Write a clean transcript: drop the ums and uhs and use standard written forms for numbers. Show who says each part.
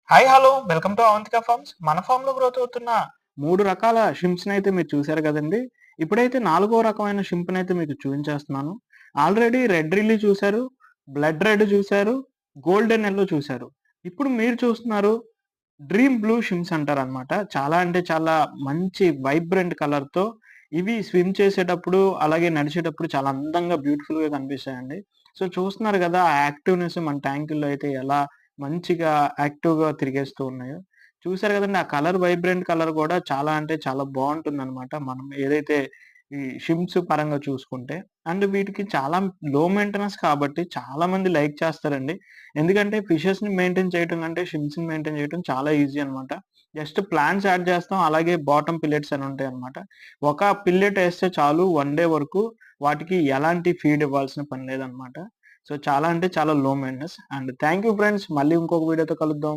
Speaker 1: Hi hello welcome to Avantika farms. మన farm లో growth అవుతున్న 3 రకాల షింప్స్ అయితే మీరు చూసారు కదండి. ఇప్పుడైతే 4వ రకమైన షింప్ అయితే మీకు చూపించేస్తున్నాను. ఆల్రెడీ రెడ్ రిల్లీ చూసారు, బ్లడ్ రెడ్ చూసారు, గోల్డెన్ ఎల్లో చూసారు. ఇప్పుడు మీరు చూస్తున్నారు డ్రీమ్ బ్లూ షిమ్స్ అంటారనమాట. చాలా అంటే చాలా మంచి వైబ్రెంట్ కలర్ తో ఇవి స్విమ్ చేసేటప్పుడు అలాగే నడిచేటప్పుడు చాలా అందంగా బ్యూటిఫుల్ గా కనిపిస్తాయండి. సో చూస్తున్నారు కదా ఆ యాక్టివ్నెస్ మన ట్యాంకుల్లో అయితే ఎలా మంచిగా యాక్టివ్‌గా తిరిగేస్తూ ఉన్నాయో. చూసారు గదండీ! ఆ కలర్ వైబ్రెంట్ కలర్ గూడా చాలా అంటే చాలా బావుంటుందనమాట. మనం ఏదైతే ఈ షిమ్స్ పరంగా చూసుకుంటే. అండ్ వీటికి చాలా లో మెయింటెనెన్స్ కాబట్టి చాలా మంది లైక్ చేస్తారండి. ఎందుకంటే ఫిషెస్‌ని మెయింటైన్ చేయటం కంటే షిమ్స్‌ని మెయింటైన్ చేయటం చాలా ఈజీ అనమాట. జస్ట్ ప్లాంట్స్ యాడ్ చేస్తాం. అలాగే బాటమ్ పిల్లెట్స్ అని ఉంటాయన్నమాట. ఒక పిల్లెట్ ఏస్తే చాలు 1 డే వరకు వాటికి ఎలాంటి ఫీడ్ ఇవ్వాల్సిన పని లేదనమాట. సో, చాలా అంటే చాలా లో maintenance. And thank you friends. మళ్ళీ ఇంకొక వీడియోతో కలుద్దాం.